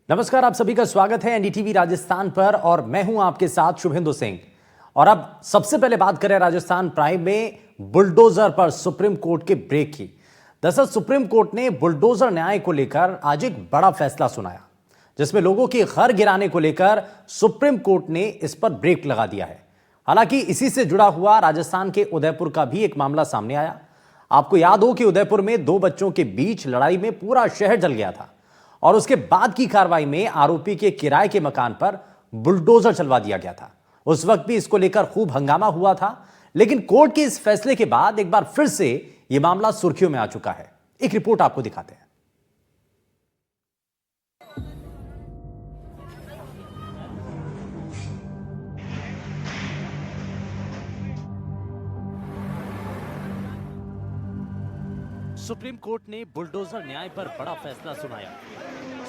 नमस्कार, आप सभी का स्वागत है एनडीटीवी राजस्थान पर और मैं हूं आपके साथ शुभेंदु सिंह। और अब सबसे पहले बात करें राजस्थान प्राइम में बुलडोजर पर सुप्रीम कोर्ट के ब्रेक की। दरअसल सुप्रीम कोर्ट ने बुलडोजर न्याय को लेकर आज एक बड़ा फैसला सुनाया, जिसमें लोगों के घर गिराने को लेकर सुप्रीम कोर्ट ने इस पर ब्रेक लगा दिया है। हालांकि इसी से जुड़ा हुआ राजस्थान के उदयपुर का भी एक मामला सामने आया। आपको याद हो कि उदयपुर में दो बच्चों के बीच लड़ाई में पूरा शहर जल गया था और उसके बाद की कार्रवाई में आरोपी के किराए के मकान पर बुलडोजर चलवा दिया गया था। उस वक्त भी इसको लेकर खूब हंगामा हुआ था, लेकिन कोर्ट के इस फैसले के बाद एक बार फिर से यह मामला सुर्खियों में आ चुका है। एक रिपोर्ट आपको दिखाते हैं। सुप्रीम कोर्ट ने बुलडोजर न्याय पर बड़ा फैसला सुनाया।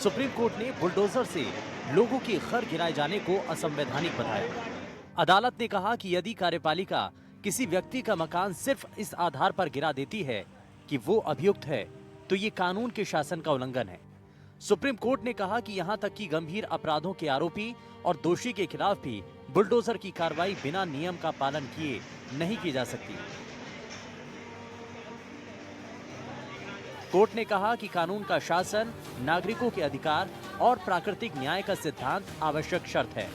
सुप्रीम कोर्ट ने बुलडोजर से लोगों के घर गिराए जाने को असंवैधानिक बताया। अदालत ने कहा कि यदि कार्यपालिका किसी व्यक्ति का मकान सिर्फ इस आधार पर गिरा देती है कि वो अभियुक्त है, तो ये कानून के शासन का उल्लंघन है। सुप्रीम कोर्ट ने कहा कि यहाँ तक कि गंभीर अपराधों के आरोपी और दोषी के खिलाफ भी बुलडोजर की कार्रवाई बिना नियम का पालन किए नहीं की जा सकती। कोर्ट ने कहा कि कानून का शासन, नागरिकों के अधिकार और प्राकृतिक न्याय का सिद्धांत आवश्यक शर्त है।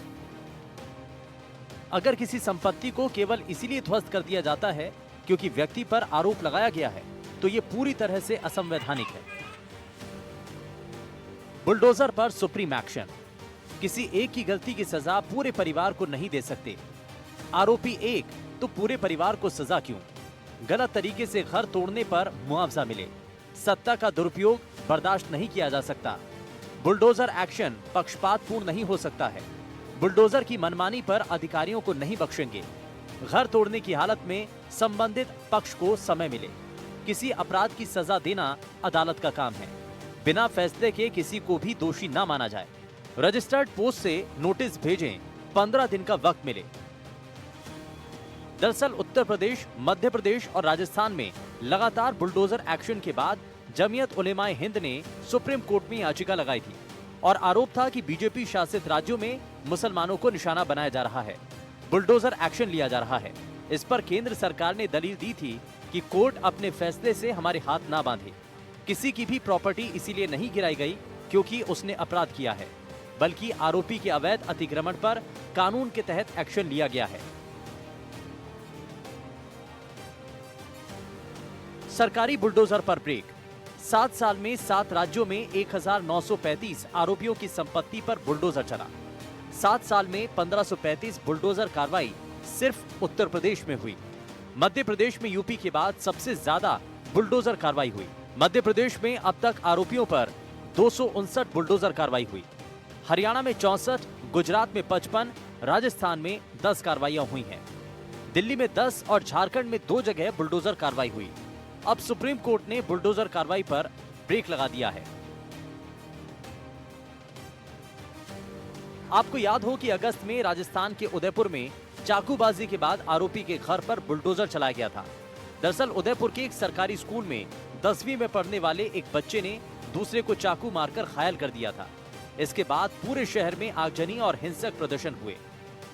अगर किसी संपत्ति को केवल इसीलिए ध्वस्त कर दिया जाता है क्योंकि व्यक्ति पर आरोप लगाया गया है, तो ये पूरी तरह से असंवैधानिक है। बुलडोजर पर सुप्रीम एक्शन। किसी एक की गलती की सजा पूरे परिवार को नहीं दे सकते। आरोपी एक तो पूरे परिवार को सजा क्यों? गलत तरीके से घर तोड़ने पर मुआवजा मिले। सत्ता का दुरुपयोग बर्दाश्त नहीं किया जा सकता। बुलडोजर एक्शन पक्षपातपूर्ण नहीं हो सकता है। बुलडोजर की मनमानी पर अधिकारियों को नहीं बख्शेंगे। घर तोड़ने की हालत में संबंधित पक्ष को समय मिले। किसी अपराध की सजा देना अदालत का काम है। बिना फैसले के किसी को भी दोषी न माना जाए। रजिस्टर्ड पोस्ट से नोटिस भेजें, 15 दिन का वक्त मिले। दरअसल उत्तर प्रदेश, मध्य प्रदेश और राजस्थान में लगातार बुलडोजर एक्शन के बाद जमीयत उलेमाए हिंद ने सुप्रीम कोर्ट में याचिका लगाई थी और आरोप था कि बीजेपी शासित राज्यों में मुसलमानों को निशाना बनाया जा रहा है, बुलडोजर एक्शन लिया जा रहा है। इस पर केंद्र सरकार ने दलील दी थी कि कोर्ट अपने फैसले से हमारे हाथ ना बांधे। किसी की भी प्रॉपर्टी इसीलिए नहीं गिराई गई क्योंकि उसने अपराध किया है, बल्कि आरोपी के अवैध अतिक्रमण पर कानून के तहत एक्शन लिया गया है। सरकारी बुलडोजर पर ब्रेक। 7 साल में 7 राज्यों में 1935 आरोपियों की संपत्ति पर बुलडोजर चला। 7 साल में 1535 बुलडोजर कार्रवाई सिर्फ उत्तर प्रदेश में हुई। मध्य प्रदेश में यूपी के बाद सबसे ज्यादा बुलडोजर कार्रवाई हुई। मध्य प्रदेश में अब तक आरोपियों पर 259 बुलडोजर कार्रवाई हुई। हरियाणा में 64, गुजरात में 55, राजस्थान में 10 कार्रवाइयां हुई हैं। दिल्ली में 10 और झारखंड में 2 जगह बुलडोजर कार्रवाई हुई। अब सुप्रीम कोर्ट ने बुलडोजर कार्रवाई पर ब्रेक लगा दिया है। आपको याद हो कि अगस्त में राजस्थान के उदयपुर में चाकूबाजी के बाद आरोपी के घर पर बुलडोजर चलाया गया था। दरअसल उदयपुर के एक सरकारी स्कूल में 10वीं में पढ़ने वाले एक बच्चे ने दूसरे को चाकू मारकर घायल कर दिया था। इसके बाद पूरे शहर में आगजनी और हिंसक प्रदर्शन हुए।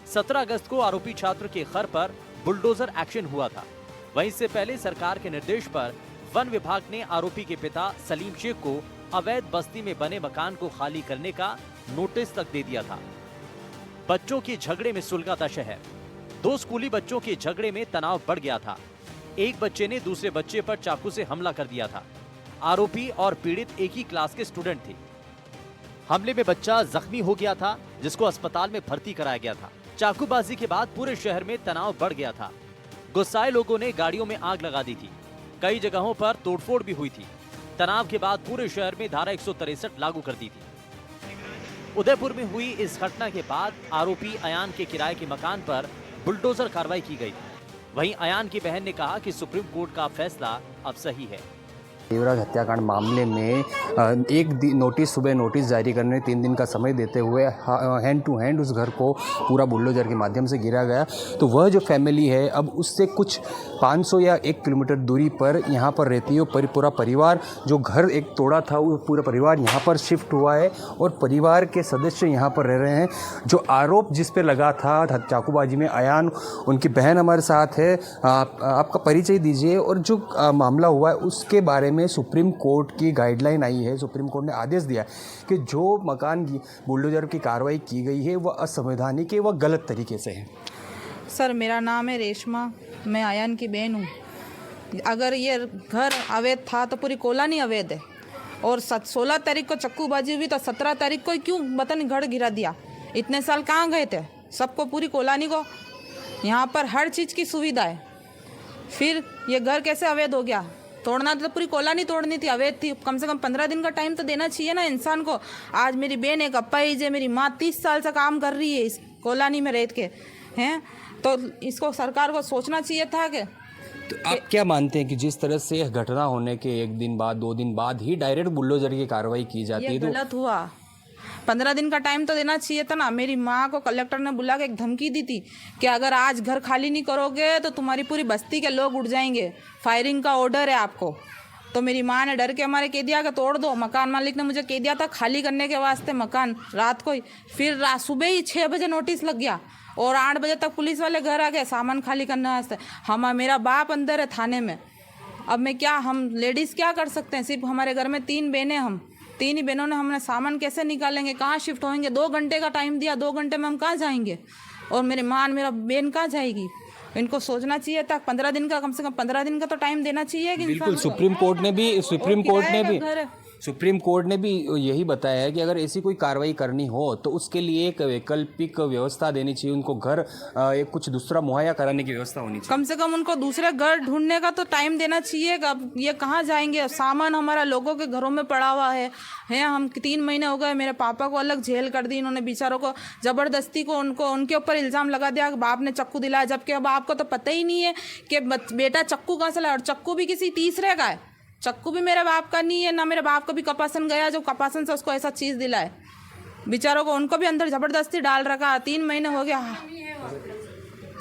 17 अगस्त को आरोपी छात्र के घर पर बुलडोजर एक्शन हुआ था। वहीं से पहले सरकार के निर्देश पर वन विभाग ने आरोपी के पिता सलीम शेख को अवैध बस्ती में बने मकान को खाली करने का नोटिस तक दे दिया था। बच्चों के झगड़े में सुलगा था शहर। 2 स्कूली बच्चों के झगड़े में तनाव बढ़ गया था। एक बच्चे ने दूसरे बच्चे पर चाकू से हमला कर दिया था। आरोपी और पीड़ित एक ही क्लास के स्टूडेंट थे। हमले में बच्चा जख्मी हो गया था, जिसको अस्पताल में भर्ती कराया गया था। चाकूबाजी के बाद पूरे शहर में तनाव बढ़ गया था। गुस्साए लोगों ने गाड़ियों में आग लगा दी थी। कई जगहों पर तोड़फोड़ भी हुई थी। तनाव के बाद पूरे शहर में धारा 163 लागू कर दी थी। उदयपुर में हुई इस घटना के बाद आरोपी अयान के किराए के मकान पर बुलडोजर कार्रवाई की गई। वहीं अयान की बहन ने कहा कि सुप्रीम कोर्ट का फैसला अब सही है। देवराज हत्याकांड मामले में सुबह नोटिस जारी करने 3 दिन का समय देते हुए हैंड टू हैंड उस घर को पूरा बुलडोजर के माध्यम से गिरा गया। तो वह जो फैमिली है अब उससे कुछ 500 या 1 किलोमीटर दूरी पर यहाँ पर रहती है। पूरा परिवार जो घर एक तोड़ा था वो पूरा परिवार यहाँ पर शिफ्ट हुआ है और परिवार के सदस्य यहाँ पर रह रहे हैं। जो आरोप जिस पे लगा था चाकूबाजी में, अयान उनकी बहन हमारे साथ है। आपका परिचय दीजिए और जो मामला हुआ है उसके बारे में सुप्रीम कोर्ट की गाइडलाइन आई है। सुप्रीम कोर्ट ने आदेश दिया कि जो मकान की बुलडोजर की कार्रवाई की गई है वह असंवैधानिक है, वह गलत तरीके से है। सर मेरा नाम है रेशमा, मैं अयान की बहन हूँ। अगर ये घर अवैध था तो पूरी कॉलोनी अवैध है और 16 तारीख को चक्कूबाजी हुई तो 17 तारीख को क्यों वतन घर गिरा दिया? इतने साल कहाँ गए थे? सबको पूरी कॉलोनी को यहाँ पर हर चीज़ की सुविधा है, फिर ये घर कैसे अवैध हो गया? तोड़ना तो पूरी कॉलोनी तोड़नी थी, अवैध थी। कम से कम 15 दिन का टाइम तो देना चाहिए ना इंसान को। आज मेरी बहन एक अपाहिज है, मेरी माँ 30 साल से काम कर रही है इस कॉलोनी में रह के हैं, तो इसको सरकार को सोचना चाहिए था कि तो आप क्या मानते हैं कि जिस तरह से घटना होने के 1 दिन बाद 2 दिन बाद ही डायरेक्ट बुलडोजर की कार्रवाई की जाती है, ये गलत हुआ। 15 दिन का टाइम तो देना चाहिए था ना। मेरी माँ को कलेक्टर ने बुला के एक धमकी दी थी कि अगर आज घर खाली नहीं करोगे तो तुम्हारी पूरी बस्ती के लोग उठ जाएंगे, फायरिंग का ऑर्डर है आपको। तो मेरी माँ ने डर के हमारे कह दिया कि तोड़ दो। मकान मालिक ने मुझे कह दिया था खाली करने के वास्ते मकान रात को ही, फिर सुबह ही 6 बजे नोटिस लग गया और 8 बजे तक पुलिस वाले घर आ गए सामान खाली करने वास्ते। मेरा बाप अंदर है थाने में। अब मैं क्या, हम लेडीज़ क्या कर सकते हैं? सिर्फ हमारे घर में 3 बहनें, हम 3 ही बहनों ने हमने सामान कैसे निकालेंगे? कहाँ शिफ्ट होएंगे? 2 घंटे का टाइम दिया, 2 घंटे में हम कहाँ जाएंगे? और मेरी माँ मेरा बहन कहाँ जाएगी? इनको सोचना चाहिए था 15 दिन का, कम से कम 15 दिन का तो टाइम देना चाहिए कि बिल्कुल। सुप्रीम कोर्ट ने भी यही बताया है कि अगर ऐसी कोई कार्रवाई करनी हो तो उसके लिए एक वैकल्पिक व्यवस्था देनी चाहिए, उनको घर एक कुछ दूसरा मुहैया कराने की व्यवस्था होनी चाहिए। कम से कम उनको दूसरे घर ढूंढने का तो टाइम देना चाहिए। अब ये कहाँ जाएंगे? सामान हमारा लोगों के घरों में पड़ा हुआ है। हम 3 महीने हो गए, मेरे पापा को अलग जेल कर दी इन्होंने, बेचारों को जबरदस्ती को उनके ऊपर इल्ज़ाम लगा दिया कि बाप ने चक्कू दिलाया, जबकि अब आपको तो पता ही नहीं है कि बेटा चक्कू कहाँ से लाया। और चक्कू भी किसी तीसरे का है, चक्कू भी मेरे बाप का नहीं है, ना मेरे बाप को भी कपासन गया जो कपासन से उसको ऐसा चीज़ दिलाए। बेचारों को उनको भी अंदर ज़बरदस्ती डाल रखा। 3 महीने हो गया,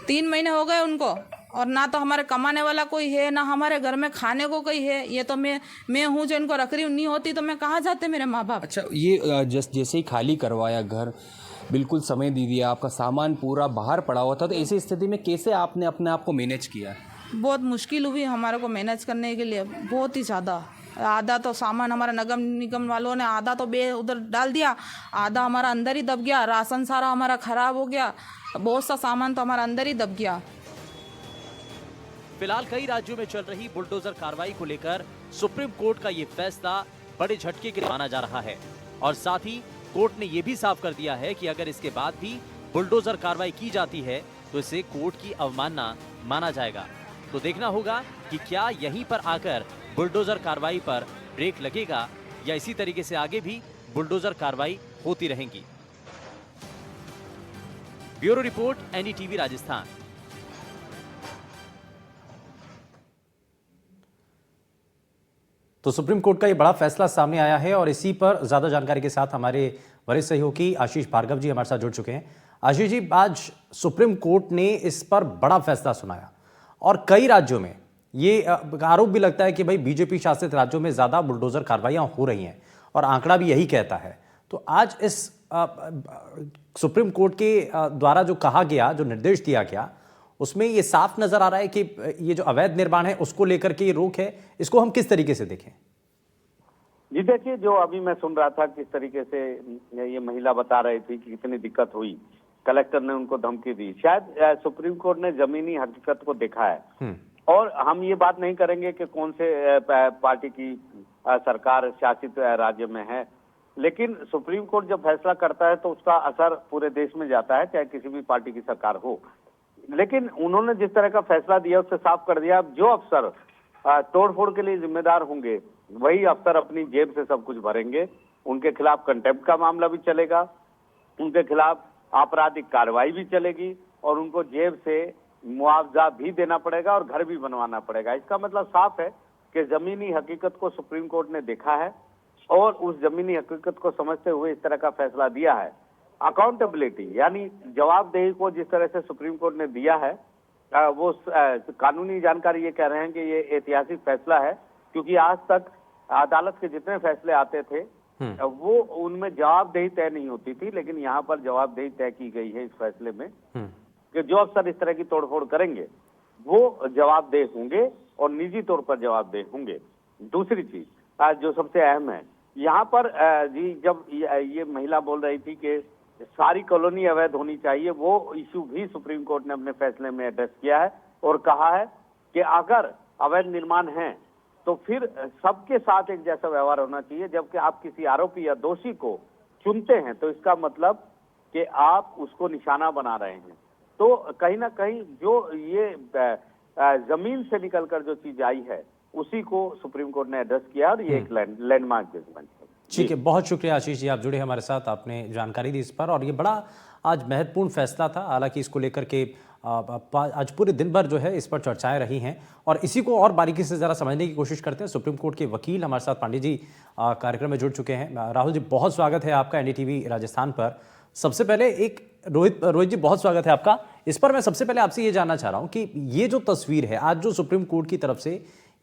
3 महीने हो गए उनको, और ना तो हमारे कमाने वाला कोई है, ना हमारे घर में खाने को कोई है। ये तो मैं हूँ जो इनको रख रही हूँ, नहीं होती तो मैं कहाँ जाते मेरे माँ बाप। अच्छा, ये जैसे ही खाली करवाया घर, बिल्कुल समय दे दिया, आपका सामान पूरा बाहर पड़ा हुआ था, तो ऐसी स्थिति में कैसे आपने अपने आप को मैनेज किया? बहुत मुश्किल हुई हमारे को मैनेज करने के लिए, बहुत ही ज़्यादा। आधा तो सामान हमारा नगम निगम वालों ने आधा तो उधर डाल दिया, आधा हमारा अंदर ही दब गया। राशन सारा हमारा ख़राब हो गया, बहुत सा सामान तो हमारा अंदर ही दब गया। फिलहाल कई राज्यों में चल रही बुलडोजर कार्रवाई को लेकर सुप्रीम कोर्ट का ये फैसला बड़े झटके के माना जा रहा है और साथ ही कोर्ट ने यह भी साफ कर दिया है कि अगर इसके बाद भी बुलडोजर कार्रवाई की जाती है तो इसे कोर्ट की अवमानना माना जाएगा। तो देखना होगा कि क्या यहीं पर आकर बुलडोजर कार्रवाई पर ब्रेक लगेगा या इसी तरीके से आगे भी बुलडोजर कार्रवाई होती रहेंगी। Bureau report, NDTV Rajasthan. तो सुप्रीम कोर्ट का ये बड़ा फैसला सामने आया है और इसी पर ज्यादा जानकारी के साथ हमारे वरिष्ठ सहयोगी आशीष भार्गव जी हमारे साथ जुड़ चुके हैं। आशीष जी, आज सुप्रीम कोर्ट ने इस पर बड़ा फैसला सुनाया और कई राज्यों में ये आरोप भी लगता है कि भाई बीजेपी शासित राज्यों में ज्यादा बुलडोजर कार्रवाइयां हो रही हैं और आंकड़ा भी यही कहता है। तो आज इस सुप्रीम कोर्ट के द्वारा जो कहा गया, जो निर्देश दिया गया, उसमें ये साफ नजर आ रहा है कि ये जो अवैध निर्माण है उसको लेकर के ये रोक है। इसको हम किस तरीके से देखें? जी देखिए, जो अभी मैं सुन रहा था किस तरीके से ये महिला बता रही थी कि कितनी दिक्कत हुई, कलेक्टर ने उनको धमकी दी। शायद सुप्रीम कोर्ट ने जमीनी हकीकत को देखा है और हम ये बात नहीं करेंगे कि कौन से पार्टी की सरकार शासित राज्य में है, लेकिन सुप्रीम कोर्ट जब फैसला करता है तो उसका असर पूरे देश में जाता है, चाहे किसी भी पार्टी की सरकार हो। लेकिन उन्होंने जिस तरह का फैसला दिया उससे साफ कर दिया, जो अफसर तोड़फोड़ के लिए जिम्मेदार होंगे वही अफसर अपनी जेब से सब कुछ भरेंगे। उनके खिलाफ कंटेम्प्ट का मामला भी चलेगा, उनके खिलाफ आपराधिक कार्रवाई भी चलेगी और उनको जेब से मुआवजा भी देना पड़ेगा और घर भी बनवाना पड़ेगा। इसका मतलब साफ है कि जमीनी हकीकत को सुप्रीम कोर्ट ने देखा है और उस जमीनी हकीकत को समझते हुए इस तरह का फैसला दिया है। अकाउंटेबिलिटी यानी जवाबदेही को जिस तरह से सुप्रीम कोर्ट ने दिया है, वो कानूनी जानकारी ये कह रहे हैं कि ये ऐतिहासिक फैसला है, क्योंकि आज तक अदालत के जितने फैसले आते थे वो उनमें जवाबदेही तय नहीं होती थी, लेकिन यहाँ पर जवाबदेही तय की गई है इस फैसले में कि जो अफसर इस तरह की तोड़फोड़ करेंगे वो जवाबदेह होंगे और निजी तौर पर जवाबदेह होंगे। दूसरी चीज जो सबसे अहम है यहाँ पर जी, जब ये महिला बोल रही थी कि सारी कॉलोनी अवैध होनी चाहिए, वो इश्यू भी सुप्रीम कोर्ट ने अपने फैसले में एड्रेस किया है और कहा है कि अगर अवैध निर्माण है तो फिर सबके साथ एक जैसा व्यवहार होना चाहिए। जबकि आप किसी आरोपी या दोषी को चुनते हैं तो इसका मतलब कि आप उसको निशाना बना रहे हैं। तो कहीं ना कहीं जो ये जमीन से निकलकर जो चीज आई है उसी को सुप्रीम कोर्ट ने एड्रेस किया और ये एक लैंडमार्क जजमेंट है। ठीक है, बहुत शुक्रिया आशीष जी, आप जुड़े हमारे साथ, आपने जानकारी दी इस पर। और ये बड़ा आज महत्वपूर्ण फैसला था, हालांकि इसको लेकर के आज पूरे दिन भर जो है इस पर चर्चाएं रही हैं और इसी को और बारीकी से ज़रा समझने की कोशिश करते हैं। सुप्रीम कोर्ट के वकील हमारे साथ पांडे जी कार्यक्रम में जुड़ चुके हैं। राहुल जी, बहुत स्वागत है आपका एनडीटीवी राजस्थान पर। सबसे पहले एक रोहित जी, बहुत स्वागत है आपका। इस पर मैं सबसे पहले आपसे ये जानना चाह रहा हूँ कि ये जो तस्वीर है आज जो सुप्रीम कोर्ट की तरफ से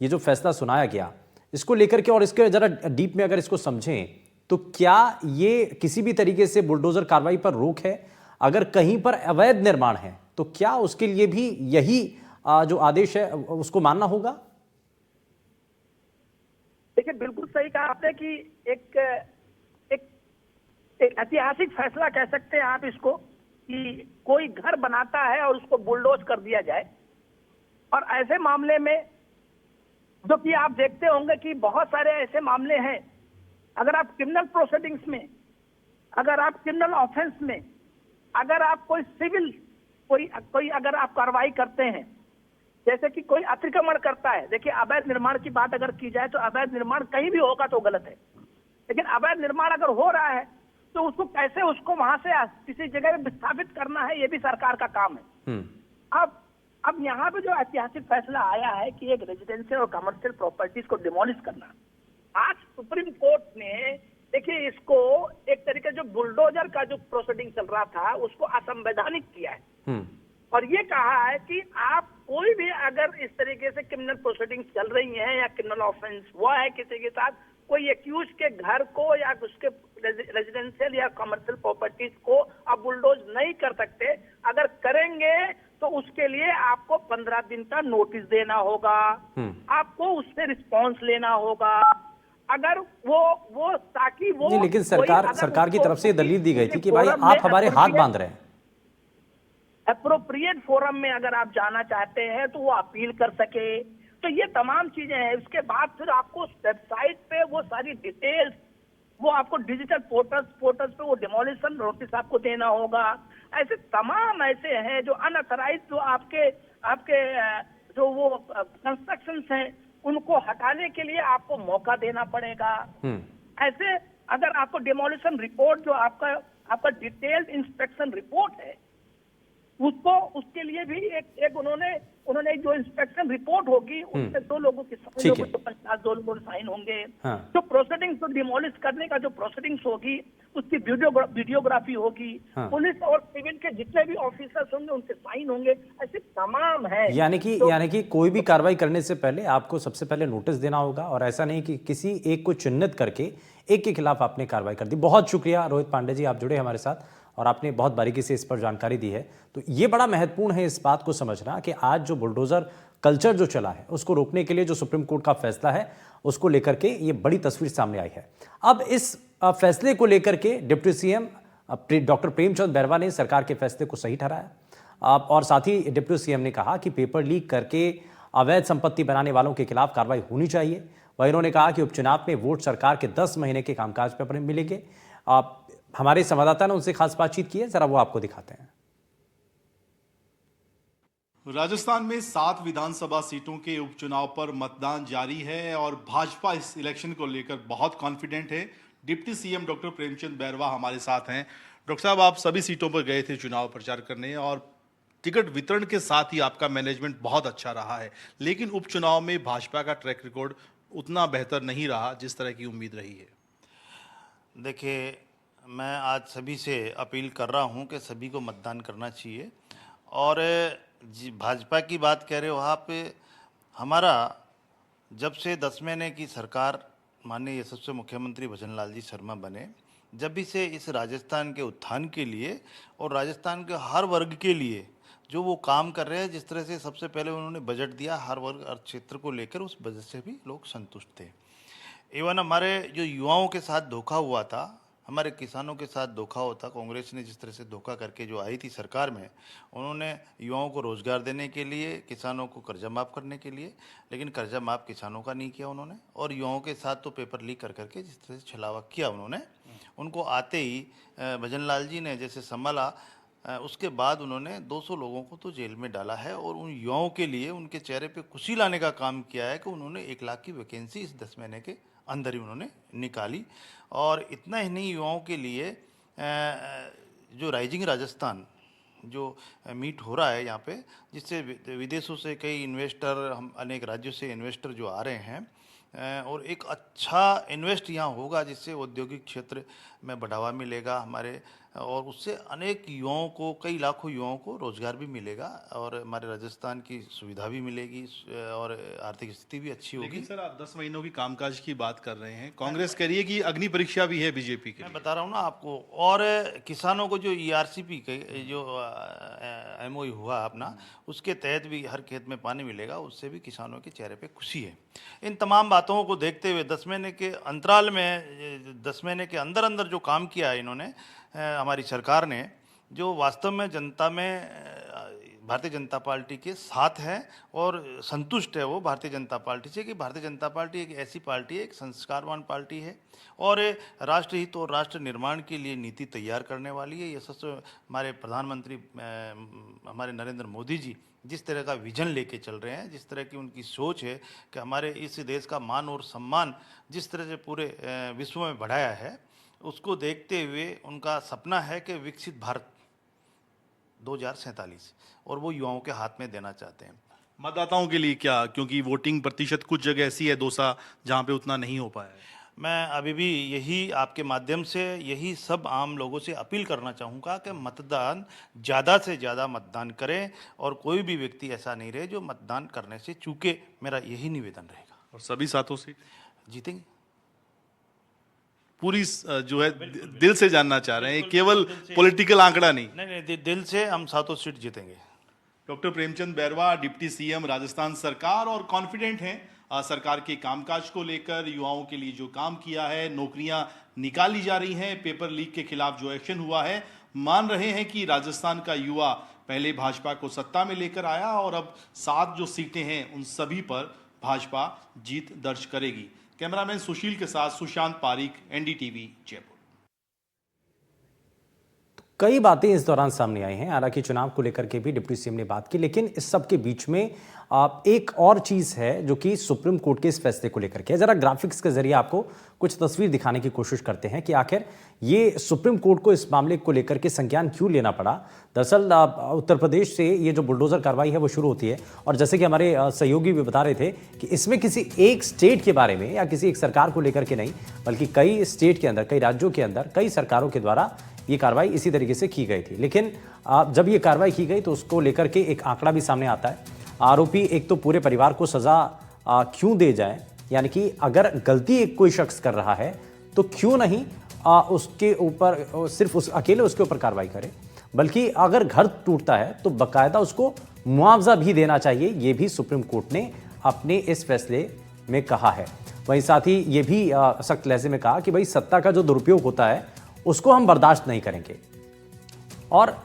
ये जो फैसला सुनाया गया, इसको लेकर के और इसके जरा डीप में अगर इसको समझें तो क्या ये किसी भी तरीके से बुलडोजर कार्रवाई पर रोक है? अगर कहीं पर अवैध निर्माण है तो क्या उसके लिए भी यही जो आदेश है उसको मानना होगा? देखिए, बिल्कुल सही कहा आपने कि एक ऐतिहासिक फैसला कह सकते हैं आप इसको, कि कोई घर बनाता है और उसको बुलडोज कर दिया जाए। और ऐसे मामले में जो कि आप देखते होंगे कि बहुत सारे ऐसे मामले हैं, अगर आप क्रिमिनल प्रोसीडिंग्स में, अगर आप क्रिमिनल ऑफेंस में, अगर आप कोई सिविल कोई अगर आप कार्रवाई करते हैं, जैसे कि कोई अतिक्रमण करता है। देखिए, अवैध निर्माण की बात अगर की जाए तो अवैध निर्माण कहीं भी होगा तो गलत है, लेकिन अवैध निर्माण अगर हो रहा है तो उसको कैसे उसको वहां से किसी जगह में विस्थापित करना है, ये भी सरकार का काम है। अब यहाँ पे जो ऐतिहासिक फैसला आया है कि एक रेजिडेंशियल और कमर्शियल प्रॉपर्टीज को डिमोलिश करना, आज सुप्रीम कोर्ट ने देखिए इसको एक तरीके जो बुलडोजर का जो प्रोसीडिंग चल रहा था उसको असंवैधानिक किया है और ये कहा है कि आप कोई भी अगर इस तरीके से क्रिमिनल प्रोसीडिंग्स चल रही हैं या क्रिमिनल ऑफेंस हुआ है किसी के साथ, कोई एक्यूज के घर को या उसके रेजिडेंशियल या कमर्शियल प्रॉपर्टीज को आप बुलडोज नहीं कर सकते। अगर करेंगे तो उसके लिए आपको 15 दिन का नोटिस देना होगा, आपको उससे रिस्पॉन्स लेना होगा। अगर वो ताकि वो नहीं, लेकिन सरकार की तरफ से दलील दी गई थी कि भाई आप हमारे हाथ बांध रहे हैं। एप्रोप्रिएट फोरम में अगर आप जाना चाहते हैं तो वो अपील कर सके, तो ये तमाम चीजें हैं। उसके बाद फिर आपको वेबसाइट पे वो सारी डिटेल्स, वो आपको डिजिटल पोर्टल्स पे वो डिमोलिशन नोटिस आपको देना होगा। ऐसे तमाम ऐसे हैं जो अनऑथराइज जो आपके जो वो कंस्ट्रक्शंस हैं उनको हटाने के लिए आपको मौका देना पड़ेगा। ऐसे अगर आपको डिमोलिशन रिपोर्ट जो आपका डिटेल्ड इंस्पेक्शन रिपोर्ट है उसके लिए भी एक उन्होंने जो इंस्पेक्शन रिपोर्ट होगी उससे 2 लोगों की 2 लोगों साइन होंगे। जो प्रोसीडिंग्स को डिमोलिश करने का जो प्रोसीडिंग्स होगी उसकी वीडियोग्राफी होगी। पुलिस और सिविल के जितने भी ऑफिसर्स होंगे उनके साइन होंगे। ऐसे तमाम है। यानी कि कोई भी कार्रवाई करने से पहले आपको सबसे पहले नोटिस देना होगा और ऐसा नहीं कि किसी एक को चिन्हित करके एक के खिलाफ आपने कार्रवाई कर दी। बहुत शुक्रिया रोहित पांडे जी, आप जुड़े हमारे साथ और आपने बहुत बारीकी से इस पर जानकारी दी है। तो ये बड़ा महत्वपूर्ण है इस बात को समझना कि आज जो बुलडोजर कल्चर जो चला है उसको रोकने के लिए जो सुप्रीम कोर्ट का फैसला है उसको लेकर के ये बड़ी तस्वीर सामने आई है। अब इस फैसले को लेकर के deputy CM doctor Premchand Bairwa ने सरकार के फैसले को सही ठहराया और साथ ही डिप्टी सीएम ने कहा कि पेपर लीक करके अवैध संपत्ति बनाने वालों के खिलाफ कार्रवाई होनी चाहिए। वहीं उन्होंने कहा कि उपचुनाव में वोट सरकार के 10 महीने के कामकाज पर मिलेंगे। हमारे संवाददाता ने उनसे खास बातचीत की है, जरा वो आपको दिखाते हैं। राजस्थान में 7 विधानसभा सीटों के उपचुनाव पर मतदान जारी है और भाजपा इस इलेक्शन को लेकर बहुत कॉन्फिडेंट है। Deputy CM doctor Premchand Bairwa हमारे साथ हैं। डॉक्टर साहब, आप सभी सीटों पर गए थे चुनाव प्रचार करने और टिकट वितरण के साथ ही आपका मैनेजमेंट बहुत अच्छा रहा है, लेकिन उपचुनाव में भाजपा का ट्रैक रिकॉर्ड उतना बेहतर नहीं रहा जिस तरह की उम्मीद रही है। देखिए, मैं आज सभी से अपील कर रहा हूं कि सभी को मतदान करना चाहिए। और भाजपा की बात कह रहे हो आप, हमारा जब से 10 महीने की सरकार माननीय यशस्वी मुख्यमंत्री भजन लाल जी शर्मा बने, जब भी से इस राजस्थान के उत्थान के लिए और राजस्थान के हर वर्ग के लिए जो वो काम कर रहे हैं, जिस तरह से सबसे पहले उन्होंने बजट दिया हर वर्ग और क्षेत्र को लेकर, उस बजट से भी लोग संतुष्ट थे। इवन हमारे जो युवाओं के साथ धोखा हुआ था, हमारे किसानों के साथ धोखा होता, कांग्रेस ने जिस तरह से धोखा करके जो आई थी सरकार में, उन्होंने युवाओं को रोजगार देने के लिए, किसानों को कर्जा माफ़ करने के लिए, लेकिन कर्जा माफ़ किसानों का नहीं किया उन्होंने, और युवाओं के साथ तो पेपर लीक कर करके जिस तरह से छलावा किया उन्होंने, उनको आते ही भजन लाल जी ने जैसे संभाला, उसके बाद उन्होंने 200 लोगों को तो जेल में डाला है, और उन युवाओं के लिए उनके चेहरे पे खुशी लाने का काम किया है कि उन्होंने 1 लाख की वैकेंसी इस 10 महीने के अंदर ही उन्होंने निकाली। और इतना ही नहीं, युवाओं के लिए जो राइजिंग राजस्थान जो मीट हो रहा है यहाँ पे, जिससे विदेशों से कई इन्वेस्टर, हम अनेक राज्यों से इन्वेस्टर जो आ रहे हैं, और एक अच्छा इन्वेस्ट यहाँ होगा, जिससे औद्योगिक क्षेत्र में बढ़ावा मिलेगा हमारे, और उससे अनेक युवाओं को, कई लाखों युवाओं को रोजगार भी मिलेगा, और हमारे राजस्थान की सुविधा भी मिलेगी, और आर्थिक स्थिति भी अच्छी होगी। लेकिन सर, आप 10 महीनों की कामकाज की बात कर रहे हैं, कांग्रेस कह रही है कि अग्नि परीक्षा भी है बीजेपी के। मैं बता रहा हूँ ना आपको। और किसानों को जो ERCP के जो MOU हुआ अपना, उसके तहत भी हर खेत में पानी मिलेगा, उससे भी किसानों के चेहरे पे खुशी है। इन तमाम बातों को देखते हुए 10 महीने के अंतराल में, 10 महीने के अंदर अंदर जो काम किया है इन्होंने, हमारी सरकार ने, जो वास्तव में जनता में भारतीय जनता पार्टी के साथ है और संतुष्ट है वो भारतीय जनता पार्टी से, कि भारतीय जनता पार्टी एक ऐसी पार्टी है, एक संस्कारवान पार्टी है, और राष्ट्रहित और राष्ट्र निर्माण के लिए नीति तैयार करने वाली है। यशस्वी हमारे प्रधानमंत्री हमारे नरेंद्र मोदी जी जिस तरह का विजन लेके चल रहे हैं, जिस तरह की उनकी सोच है कि हमारे इस देश का मान और सम्मान जिस तरह से पूरे विश्व में बढ़ाया है, उसको देखते हुए उनका सपना है कि विकसित भारत 2047, और वो युवाओं के हाथ में देना चाहते हैं। मतदाताओं के लिए क्या, क्योंकि वोटिंग प्रतिशत कुछ जगह ऐसी है दौसा जहां पे उतना नहीं हो पाया है। मैं अभी भी यही आपके माध्यम से यही सब आम लोगों से अपील करना चाहूँगा कि मतदान, ज़्यादा से ज़्यादा मतदान करें, और कोई भी व्यक्ति ऐसा नहीं रहे जो मतदान करने से चूके। मेरा यही निवेदन रहेगा। और सभी 7 सीट जीतेंगे। पूरी जो है दिल से जानना चाह रहे हैं, केवल पॉलिटिकल आंकड़ा नहीं। नहीं, दिल से हम 7 सीट जीतेंगे। Doctor Premchand Bairwa, deputy CM Rajasthan सरकार, और कॉन्फिडेंट हैं सरकार के कामकाज को लेकर, युवाओं के लिए जो काम किया है, नौकरियां निकाली जा रही हैं, पेपर लीक के खिलाफ जो एक्शन हुआ है, मान रहे हैं कि राजस्थान का युवा पहले भाजपा को सत्ता में लेकर आया, और अब 7 जो सीटें हैं उन सभी पर भाजपा जीत दर्ज करेगी। कैमरामैन सुशील के साथ सुशांत पारीक, NDTV, जयपुर। कई बातें इस दौरान सामने आई हैं, हालांकि चुनाव को लेकर के भी डिप्टी CM ने बात की, लेकिन इस सब के बीच में एक और चीज है जो कि सुप्रीम कोर्ट के इस फैसले को लेकर के। जरा ग्राफिक्स के जरिए आपको कुछ तस्वीर दिखाने की कोशिश करते हैं कि आखिर ये सुप्रीम कोर्ट को इस मामले को लेकर के संज्ञान क्यों लेना पड़ा। दरअसल उत्तर प्रदेश से ये जो बुलडोजर कार्रवाई है वो शुरू होती है, और जैसे कि हमारे सहयोगी भी बता रहे थे कि इसमें किसी एक स्टेट के बारे में या किसी एक सरकार को लेकर के नहीं, बल्कि कई स्टेट के अंदर, कई राज्यों के अंदर, कई सरकारों के द्वारा ये कार्रवाई इसी तरीके से की गई थी। लेकिन जब ये कार्रवाई की गई तो उसको लेकर के एक आंकड़ा भी सामने आता है। आरोपी एक तो पूरे परिवार को सजा क्यों दे जाए, यानी कि अगर गलती एक कोई शख्स कर रहा है तो क्यों नहीं उसके ऊपर सिर्फ उस अकेले उसके ऊपर कार्रवाई करे, बल्कि अगर घर टूटता है तो बाकायदा उसको मुआवजा भी देना चाहिए। ये भी सुप्रीम कोर्ट ने अपने इस फैसले में कहा है। वहीं साथ ही ये भी सख्त लहजे में कहा कि भाई सत्ता का जो दुरुपयोग होता है उसको हम बर्दाश्त नहीं करेंगे, और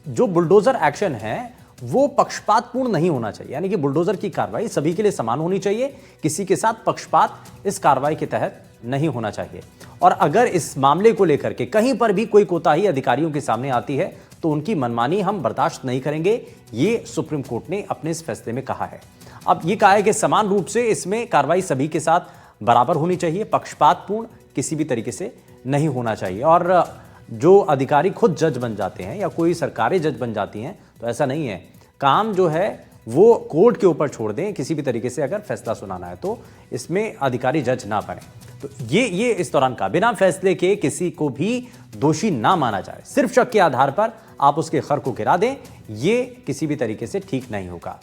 जो बुलडोजर एक्शन है वो पक्षपातपूर्ण नहीं होना चाहिए, यानी कि बुलडोजर की कार्रवाई सभी के लिए समान होनी चाहिए, किसी के साथ पक्षपात इस कार्रवाई के तहत नहीं होना चाहिए। और अगर इस मामले को लेकर के कहीं पर भी कोई कोताही अधिकारियों के सामने आती है तो उनकी मनमानी हम बर्दाश्त नहीं करेंगे, ये सुप्रीम कोर्ट ने अपने इस फैसले में कहा है। अब ये कहा है कि समान रूप से इसमें कार्रवाई सभी के साथ बराबर होनी चाहिए, पक्षपातपूर्ण किसी भी तरीके से नहीं होना चाहिए। और जो अधिकारी खुद जज बन जाते हैं या कोई सरकारें जज बन जाती हैं तो ऐसा नहीं है, काम जो है वो कोर्ट के ऊपर छोड़ दें। किसी भी तरीके से अगर फैसला सुनाना है तो इसमें अधिकारी जज ना बने। तो ये इस दौरान का बिना फैसले के किसी को भी दोषी ना माना जाए, सिर्फ शक के आधार पर आप उसके घर को गिरा दें, ये किसी भी तरीके से ठीक नहीं होगा।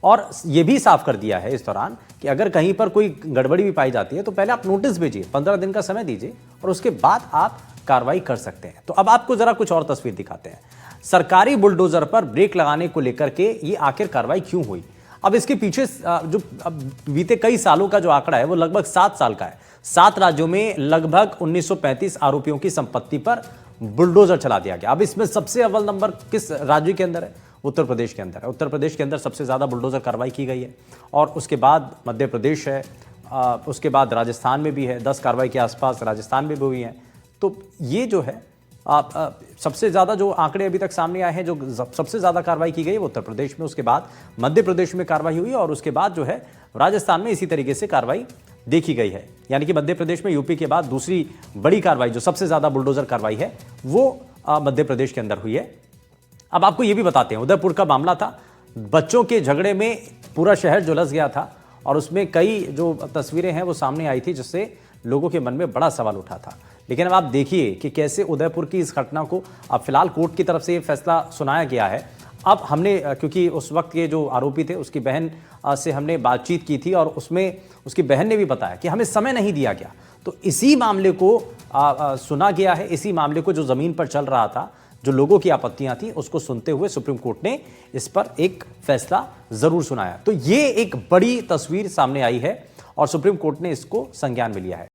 और ये भी साफ कर दिया है इस दौरान कि अगर कहीं पर कोई गड़बड़ी भी पाई जाती है तो पहले आप नोटिस भेजिए, 15 दिन का समय दीजिए और उसके बाद आप कार्रवाई कर सकते हैं। तो अब आपको जरा कुछ और तस्वीर दिखाते हैं। सरकारी बुलडोजर पर ब्रेक लगाने को लेकर के ये आखिर कार्रवाई क्यों हुई? अब इसके पीछे जो बीते कई सालों का जो आंकड़ा है वो लगभग 7 साल का है। 7 राज्यों में लगभग 1935 आरोपियों की संपत्ति पर बुलडोजर चला दिया गया। अब इसमें सबसे अव्वल नंबर किस राज्य के अंदर है? उत्तर प्रदेश के अंदर है। उत्तर प्रदेश के अंदर सबसे ज्यादा बुलडोजर कार्रवाई की गई है और उसके बाद मध्य प्रदेश है, उसके बाद राजस्थान में भी है, 10 कार्रवाई के आसपास राजस्थान में भी हुई है। तो ये जो है सबसे ज़्यादा जो आंकड़े अभी तक सामने आए हैं, जो सबसे ज़्यादा कार्रवाई की गई वो उत्तर प्रदेश में, उसके बाद मध्य प्रदेश में कार्रवाई हुई और उसके बाद जो है राजस्थान में इसी तरीके से कार्रवाई देखी गई है। यानी कि मध्य प्रदेश में यूपी के बाद दूसरी बड़ी कार्रवाई जो सबसे ज़्यादा बुलडोजर कार्रवाई है वो मध्य प्रदेश के अंदर हुई है। अब आपको ये भी बताते हैं, उदयपुर का मामला था, बच्चों के झगड़े में पूरा शहर झुलस गया था और उसमें कई जो तस्वीरें हैं वो सामने आई थी जिससे लोगों के मन में बड़ा सवाल उठा था। लेकिन अब आप देखिए कि कैसे उदयपुर की इस घटना को अब फिलहाल कोर्ट की तरफ से ये फैसला सुनाया गया है। अब हमने क्योंकि उस वक्त के जो आरोपी थे उसकी बहन से हमने बातचीत की थी और उसमें उसकी बहन ने भी बताया कि हमें समय नहीं दिया गया, तो इसी मामले को सुना गया है। इसी मामले को जो ज़मीन पर चल रहा था, जो लोगों की आपत्तियां थी, उसको सुनते हुए सुप्रीम कोर्ट ने इस पर एक फैसला ज़रूर सुनाया। तो ये एक बड़ी तस्वीर सामने आई है और सुप्रीम कोर्ट ने इसको संज्ञान में लिया है।